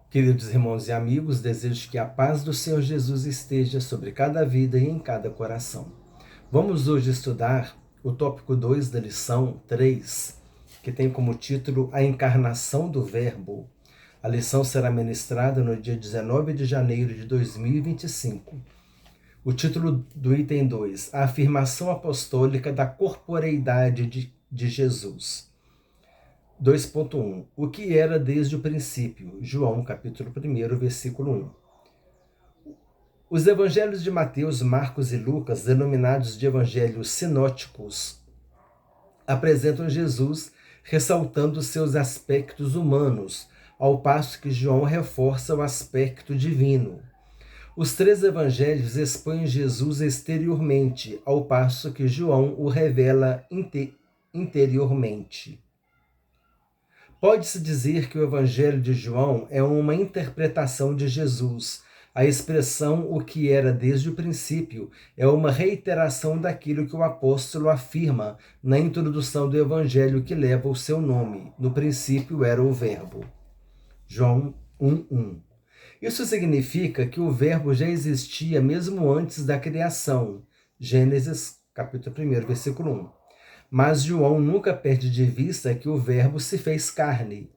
Queridos irmãos e amigos, desejo que a paz do Senhor Jesus esteja sobre cada vida e em cada coração. Vamos hoje estudar o tópico 2 da lição 3, que tem como título A Encarnação do Verbo. A lição será ministrada no dia 19 de janeiro de 2025. O título do item 2, A Afirmação Apostólica da Corporeidade de Jesus. 2.1 O que era desde o princípio. João, capítulo 1, versículo 1. Os evangelhos de Mateus, Marcos e Lucas, denominados de evangelhos sinóticos, apresentam Jesus ressaltando seus aspectos humanos, ao passo que João reforça o aspecto divino. Os três evangelhos expõem Jesus exteriormente, ao passo que João o revela interiormente. Pode-se dizer que o Evangelho de João é uma interpretação de Jesus. A expressão "o que era desde o princípio" é uma reiteração daquilo que o apóstolo afirma na introdução do Evangelho que leva o seu nome. No princípio era o Verbo. João 1:1. Isso significa que o Verbo já existia mesmo antes da criação. Gênesis, capítulo 1, versículo 1. Mas João nunca perde de vista que o Verbo se fez carne.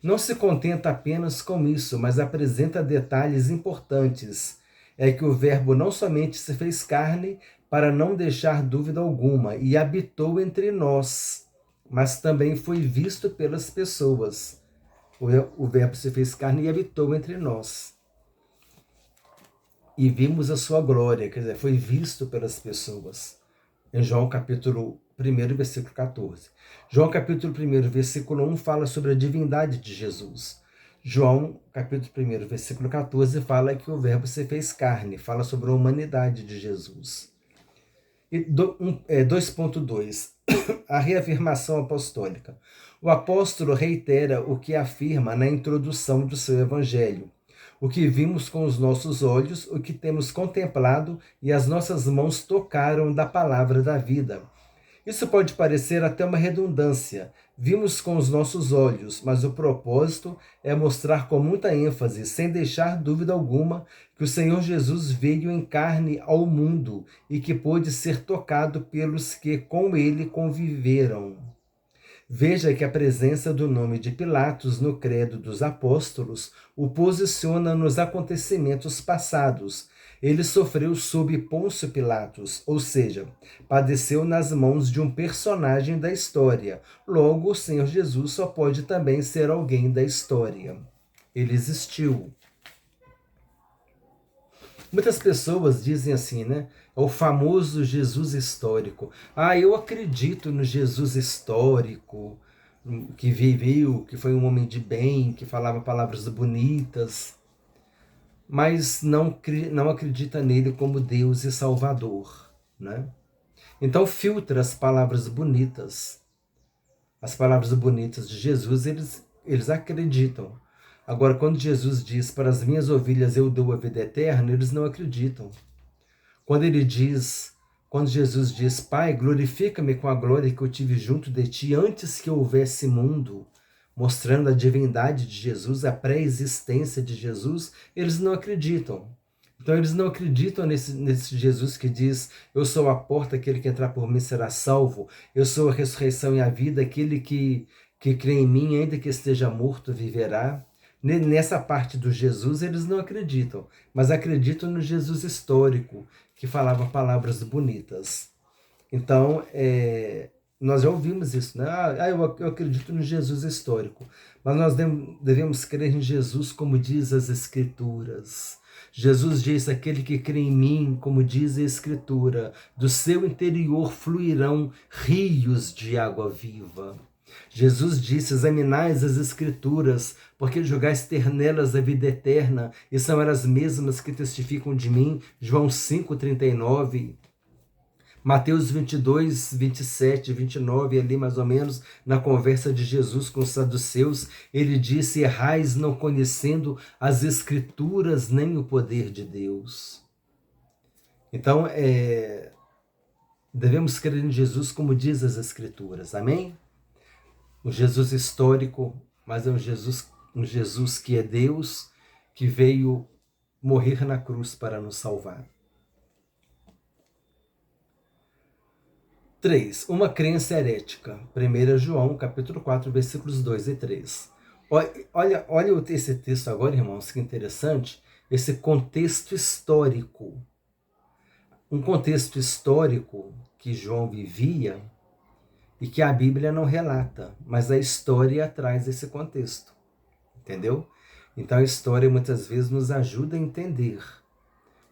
Não se contenta apenas com isso, mas apresenta detalhes importantes. É que o Verbo não somente se fez carne, para não deixar dúvida alguma, e habitou entre nós, mas também foi visto pelas pessoas. O Verbo se fez carne e habitou entre nós. E vimos a sua glória, quer dizer, foi visto pelas pessoas. Em João capítulo 1, versículo 14. João capítulo 1, versículo 1 fala sobre a divindade de Jesus. João capítulo 1, versículo 14 fala que o Verbo se fez carne, fala sobre a humanidade de Jesus. E 2.2, a reafirmação apostólica. O apóstolo reitera o que afirma na introdução do seu evangelho. O que vimos com os nossos olhos, o que temos contemplado e as nossas mãos tocaram da palavra da vida. Isso pode parecer até uma redundância. Vimos com os nossos olhos, mas o propósito é mostrar com muita ênfase, sem deixar dúvida alguma, que o Senhor Jesus veio em carne ao mundo e que pôde ser tocado pelos que com ele conviveram. Veja que a presença do nome de Pilatos no credo dos apóstolos o posiciona nos acontecimentos passados. Ele sofreu sob Pôncio Pilatos, ou seja, padeceu nas mãos de um personagem da história. Logo, o Senhor Jesus só pode também ser alguém da história. Ele existiu. Muitas pessoas dizem assim, né? É o famoso Jesus histórico. Eu acredito no Jesus histórico, que viveu, que foi um homem de bem, que falava palavras bonitas, mas não acredita nele como Deus e Salvador, né? Então filtra as palavras bonitas. As palavras bonitas de Jesus, eles acreditam. Agora, quando Jesus diz, para as minhas ovelhas eu dou a vida eterna, eles não acreditam. Quando Jesus diz, Pai, glorifica-me com a glória que eu tive junto de ti antes que houvesse mundo, mostrando a divindade de Jesus, a pré-existência de Jesus, eles não acreditam. Então eles não acreditam nesse Jesus que diz, eu sou a porta, aquele que entrar por mim será salvo, eu sou a ressurreição e a vida, aquele que crê em mim, ainda que esteja morto, viverá. Nessa parte do Jesus eles não acreditam, mas acreditam no Jesus histórico, que falava palavras bonitas. Então, nós já ouvimos isso, né? Eu acredito no Jesus histórico, mas nós devemos crer em Jesus como diz as Escrituras. Jesus diz, aquele que crê em mim, como diz a Escritura, do seu interior fluirão rios de água viva. Jesus disse, examinais as Escrituras, porque julgais ter nelas a vida eterna, e são elas mesmas que testificam de mim. João 5,39. Mateus 22, 27, 29, ali mais ou menos, na conversa de Jesus com os saduceus, ele disse, errais não conhecendo as Escrituras nem o poder de Deus. Então, devemos crer em Jesus como diz as Escrituras, amém? Um Jesus histórico, mas é um Jesus que é Deus, que veio morrer na cruz para nos salvar. 3. Uma crença herética. 1 João, capítulo 4, versículos 2 e 3. Olha esse texto agora, irmãos, que interessante. Esse contexto histórico. Um contexto histórico que João vivia e que a Bíblia não relata, mas a história traz esse contexto. Entendeu? Então a história muitas vezes nos ajuda a entender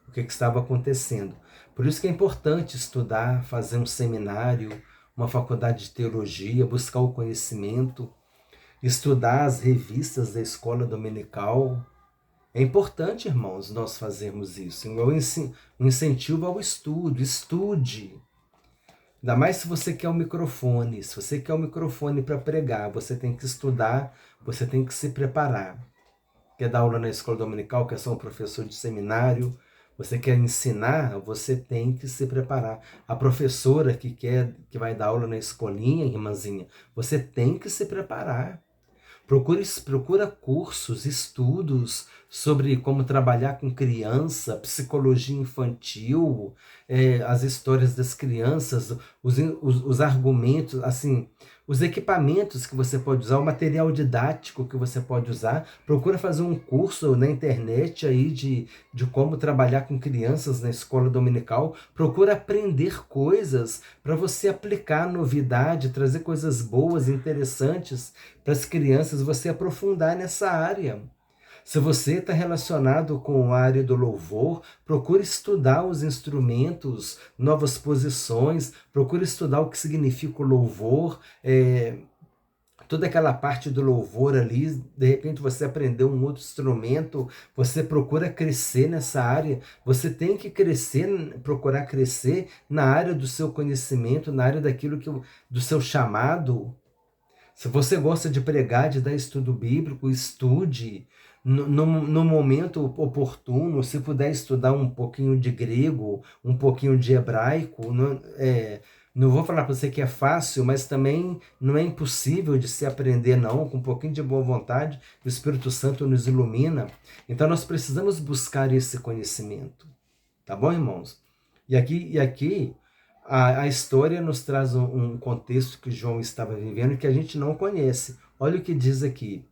o que estava acontecendo. Por isso que é importante estudar, fazer um seminário, uma faculdade de teologia, buscar o conhecimento, estudar as revistas da escola dominical. É importante, irmãos, nós fazermos isso. Um incentivo ao estudo. Estude. Ainda mais se você quer um microfone. Se você quer um microfone para pregar, você tem que estudar, você tem que se preparar. Quer dar aula na escola dominical, quer ser um professor de seminário, você quer ensinar, você tem que se preparar. A professora que vai dar aula na escolinha, irmãzinha, você tem que se preparar. Procura cursos, estudos sobre como trabalhar com criança, psicologia infantil, as histórias das crianças, os argumentos, assim, os equipamentos que você pode usar, o material didático que você pode usar. Procura fazer um curso na internet aí de como trabalhar com crianças na escola dominical. Procura aprender coisas para você aplicar novidade, trazer coisas boas, interessantes para as crianças, você aprofundar nessa área. Se você está relacionado com a área do louvor, procure estudar os instrumentos, novas posições, procure estudar o que significa o louvor, toda aquela parte do louvor ali. De repente você aprendeu um outro instrumento, você procura crescer nessa área. Você tem que crescer, procurar crescer na área do seu conhecimento, na área do seu chamado. Se você gosta de pregar, de dar estudo bíblico, estude no momento oportuno. Se puder estudar um pouquinho de grego, um pouquinho de hebraico. Não vou falar para você que é fácil, mas também não é impossível de se aprender, não. Com um pouquinho de boa vontade, o Espírito Santo nos ilumina. Então nós precisamos buscar esse conhecimento. Tá bom, irmãos? E aqui a história nos traz um contexto que João estava vivendo que a gente não conhece. Olha o que diz aqui,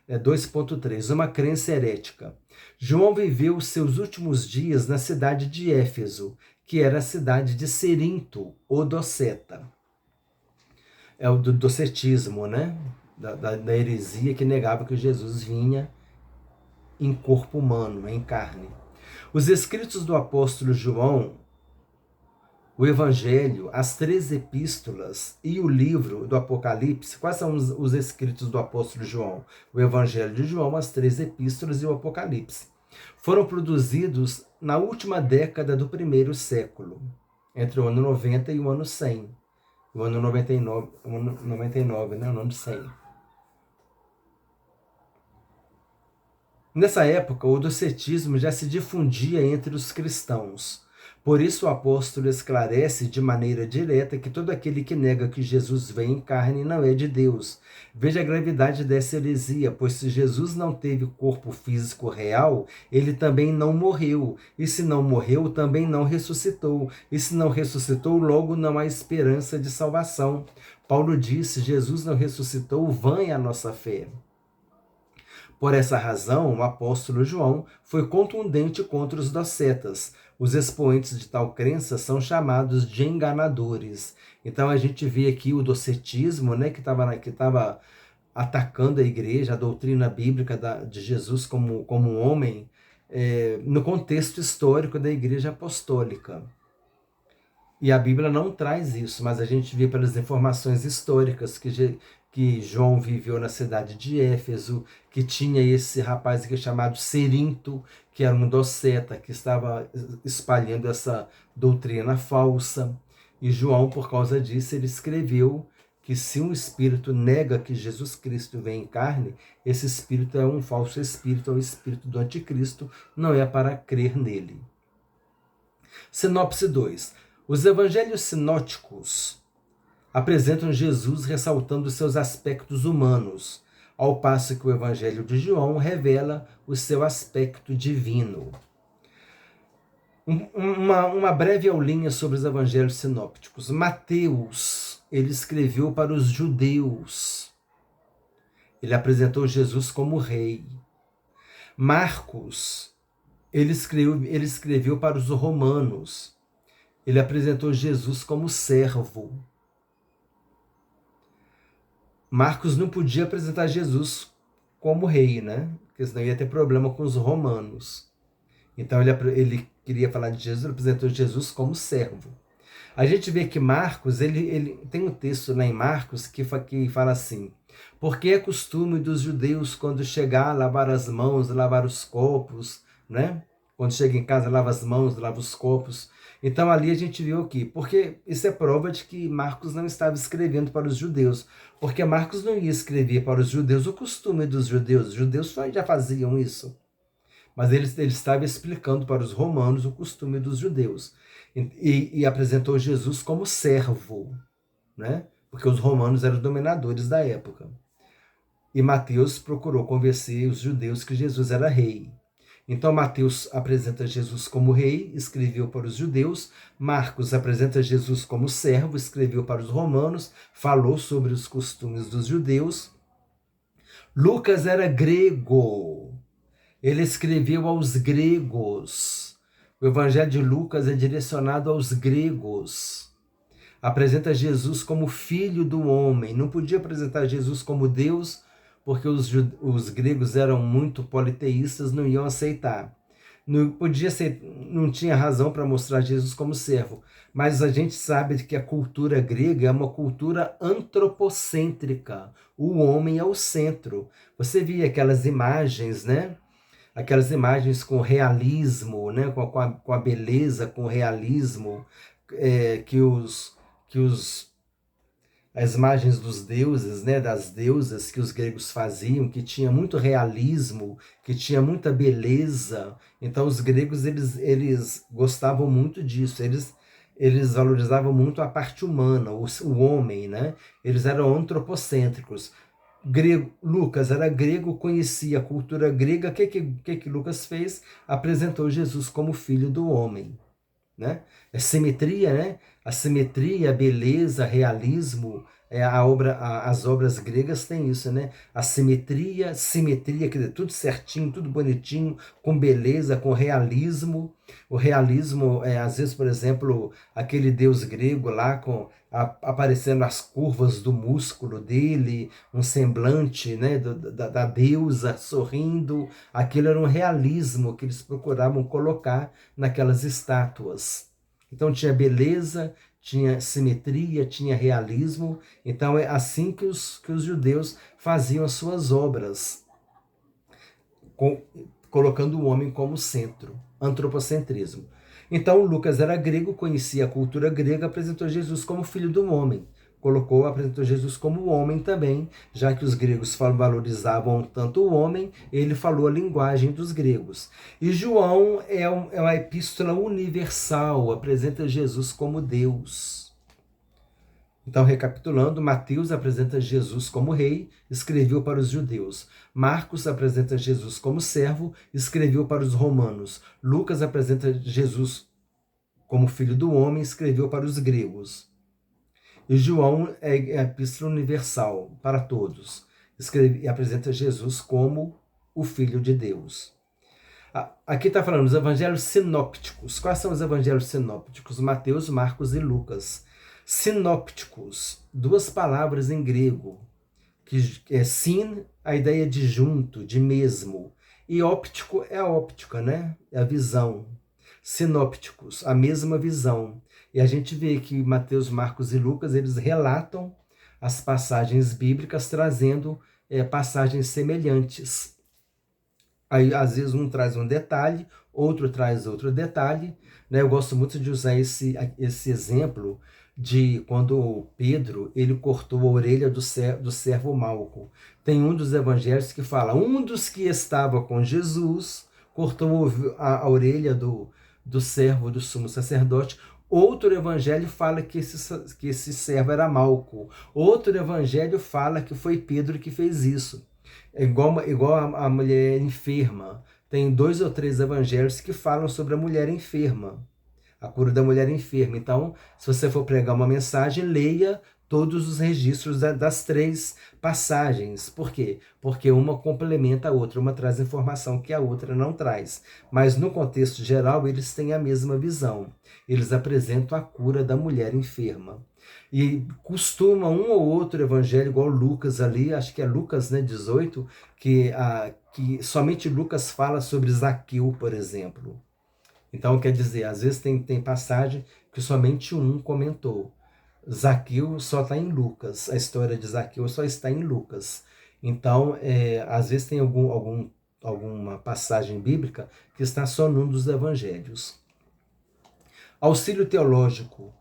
2.3, uma crença herética. João viveu seus últimos dias na cidade de Éfeso, que era a cidade de Cerinto, ou Doceta. É o do docetismo, né? Da heresia que negava que Jesus vinha em corpo humano, em carne. Os escritos do apóstolo João, o Evangelho, as 3 epístolas e o livro do Apocalipse. Quais são os escritos do apóstolo João? O Evangelho de João, as 3 epístolas e o Apocalipse. Foram produzidos na última década do primeiro século, entre o ano 90 e o ano 100. O ano 99, né? O ano 100. Nessa época, o docetismo já se difundia entre os cristãos. Por isso o apóstolo esclarece de maneira direta que todo aquele que nega que Jesus vem em carne não é de Deus. Veja a gravidade dessa heresia, pois se Jesus não teve corpo físico real, ele também não morreu. E se não morreu, também não ressuscitou. E se não ressuscitou, logo não há esperança de salvação. Paulo disse: Jesus não ressuscitou, vã é a nossa fé. Por essa razão, o apóstolo João foi contundente contra os docetas. Os expoentes de tal crença são chamados de enganadores. Então a gente vê aqui o docetismo, né, que estava atacando a igreja, a doutrina bíblica de Jesus como homem, no contexto histórico da igreja apostólica. E a Bíblia não traz isso, mas a gente vê pelas informações históricas que João viveu na cidade de Éfeso, que tinha esse rapaz aqui chamado Cerinto, que era um doceta, que estava espalhando essa doutrina falsa. E João, por causa disso, ele escreveu que se um espírito nega que Jesus Cristo vem em carne, esse espírito é um falso espírito, é o espírito do anticristo, não é para crer nele. Sinopse 2. Os evangelhos sinóticos apresentam Jesus ressaltando seus aspectos humanos. ao passo que o Evangelho de João revela o seu aspecto divino. Uma breve aulinha sobre os evangelhos sinópticos. Mateus, ele escreveu para os judeus. Ele apresentou Jesus como rei. Marcos, ele escreveu para os romanos. Ele apresentou Jesus como servo. Marcos não podia apresentar Jesus como rei, né? Porque senão ia ter problema com os romanos. Então ele queria falar de Jesus, ele apresentou Jesus como servo. A gente vê que Marcos, ele tem um texto lá em Marcos que fala assim: porque é costume dos judeus, quando chegar, lavar as mãos, lavar os copos, né? Quando chega em casa, lava as mãos, lava os copos. Então ali a gente viu aqui, porque isso é prova de que Marcos não estava escrevendo para os judeus, porque Marcos não ia escrever para os judeus o costume dos judeus, os judeus já faziam isso. Mas ele estava explicando para os romanos o costume dos judeus. E apresentou Jesus como servo, né? Porque os romanos eram os dominadores da época. E Mateus procurou convencer os judeus que Jesus era rei. Então Mateus apresenta Jesus como rei, escreveu para os judeus. Marcos apresenta Jesus como servo, escreveu para os romanos, falou sobre os costumes dos judeus. Lucas era grego. Ele escreveu aos gregos. O Evangelho de Lucas é direcionado aos gregos. Apresenta Jesus como filho do homem. Não podia apresentar Jesus como Deus, porque os gregos eram muito politeístas, não iam aceitar. Não tinha razão para mostrar Jesus como servo. Mas a gente sabe que a cultura grega é uma cultura antropocêntrica. O homem é o centro. Você via aquelas imagens, né? Aquelas imagens com realismo, né? com a beleza, com o realismo, as imagens dos deuses, né? Das deusas que os gregos faziam, que tinha muito realismo, que tinha muita beleza. Então os gregos eles gostavam muito disso, eles valorizavam muito a parte humana, o homem, né? Eles eram antropocêntricos. Lucas era grego, conhecia a cultura grega. O que Lucas fez? Apresentou Jesus como filho do homem, né? É simetria, né? A simetria, a beleza, realismo, as obras gregas têm isso, né? A simetria, quer dizer, tudo certinho, tudo bonitinho, com beleza, com realismo. O realismo às vezes, por exemplo, aquele deus grego lá aparecendo as curvas do músculo dele, um semblante, né, da deusa sorrindo. Aquilo era um realismo que eles procuravam colocar naquelas estátuas. Então tinha beleza, tinha simetria, tinha realismo. Então é assim que os judeus faziam as suas obras, colocando o homem como centro, antropocentrismo. Então Lucas era grego, conhecia a cultura grega, apresentou Jesus como filho do homem. Apresentou Jesus como homem também, já que os gregos valorizavam tanto o homem, ele falou a linguagem dos gregos. E João é uma epístola universal, apresenta Jesus como Deus. Então, recapitulando, Mateus apresenta Jesus como rei, escreveu para os judeus. Marcos apresenta Jesus como servo, escreveu para os romanos. Lucas apresenta Jesus como filho do homem, escreveu para os gregos. E João é a epístola universal para todos. E apresenta Jesus como o Filho de Deus. Aqui está falando os evangelhos sinópticos. Quais são os evangelhos sinópticos? Mateus, Marcos e Lucas. Sinópticos, duas palavras em grego, que é sin, a ideia de junto, de mesmo, e óptico é a óptica, né? É a visão. Sinópticos, a mesma visão. E a gente vê que Mateus, Marcos e Lucas, eles relatam as passagens bíblicas trazendo passagens semelhantes. Aí, às vezes, um traz um detalhe, outro traz outro detalhe, né? Eu gosto muito de usar esse exemplo de quando Pedro ele cortou a orelha do servo Malco. Tem um dos evangelhos que fala, um dos que estava com Jesus cortou a orelha do servo do sumo sacerdote. Outro evangelho fala que esse servo era Malco. Outro evangelho fala que foi Pedro que fez isso. É igual a mulher enferma. Tem 2 ou 3 evangelhos que falam sobre a mulher enferma, a cura da mulher enferma. Então, se você for pregar uma mensagem, leia todos os registros das 3 passagens. Por quê? Porque uma complementa a outra, uma traz informação que a outra não traz. Mas no contexto geral, eles têm a mesma visão. Eles apresentam a cura da mulher enferma. E costuma um ou outro evangelho, igual Lucas ali, acho que é Lucas, né, 18, que somente Lucas fala sobre Zaqueu, por exemplo. Então, quer dizer, às vezes tem passagem que somente um comentou. Zaqueu só está em Lucas, a história de Zaqueu só está em Lucas. Então, às vezes tem alguma passagem bíblica que está só num dos evangelhos. Auxílio teológico.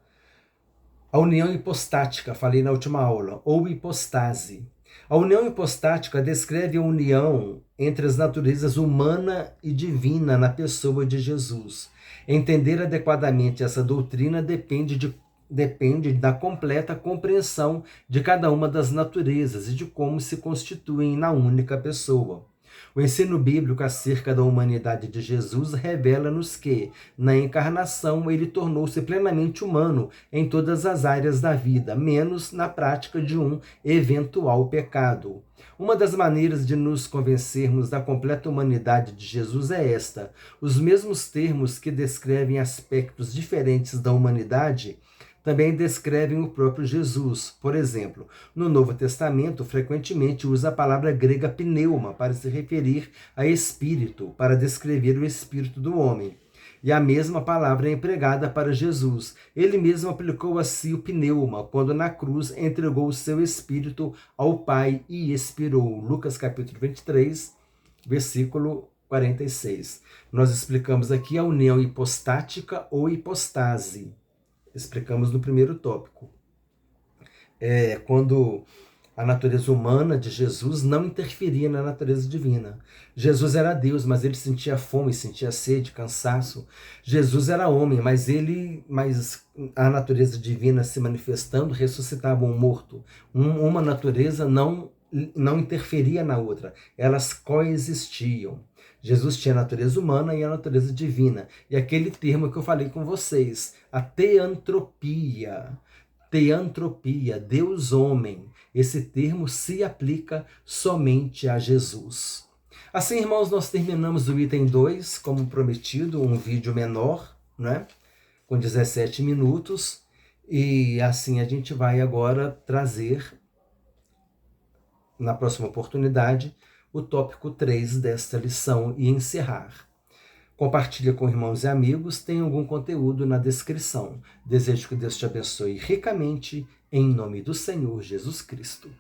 A união hipostática, falei na última aula, ou hipostase. A união hipostática descreve a união entre as naturezas humana e divina na pessoa de Jesus. Entender adequadamente essa doutrina depende da completa compreensão de cada uma das naturezas e de como se constituem na única pessoa. O ensino bíblico acerca da humanidade de Jesus revela-nos que, na encarnação, ele tornou-se plenamente humano em todas as áreas da vida, menos na prática de um eventual pecado. Uma das maneiras de nos convencermos da completa humanidade de Jesus é esta: os mesmos termos que descrevem aspectos diferentes da humanidade também descrevem o próprio Jesus. Por exemplo, no Novo Testamento, frequentemente usa a palavra grega pneuma para se referir a espírito, para descrever o espírito do homem. E a mesma palavra é empregada para Jesus. Ele mesmo aplicou a si o pneuma, quando na cruz entregou o seu espírito ao Pai e expirou. Lucas capítulo 23, versículo 46. Nós explicamos aqui a união hipostática ou hipostase. Explicamos no primeiro tópico. Quando a natureza humana de Jesus não interferia na natureza divina. Jesus era Deus, mas ele sentia fome, sentia sede, cansaço. Jesus era homem, mas a natureza divina se manifestando ressuscitava um morto. Uma natureza não interferia na outra, elas coexistiam. Jesus tinha a natureza humana e a natureza divina. E aquele termo que eu falei com vocês, a teantropia, Deus-homem, esse termo se aplica somente a Jesus. Assim, irmãos, nós terminamos o item 2, como prometido, um vídeo menor, né? Com 17 minutos. E assim a gente vai agora trazer, na próxima oportunidade, o tópico 3 desta lição e encerrar. Compartilha com irmãos e amigos, tem algum conteúdo na descrição. Desejo que Deus te abençoe ricamente, em nome do Senhor Jesus Cristo.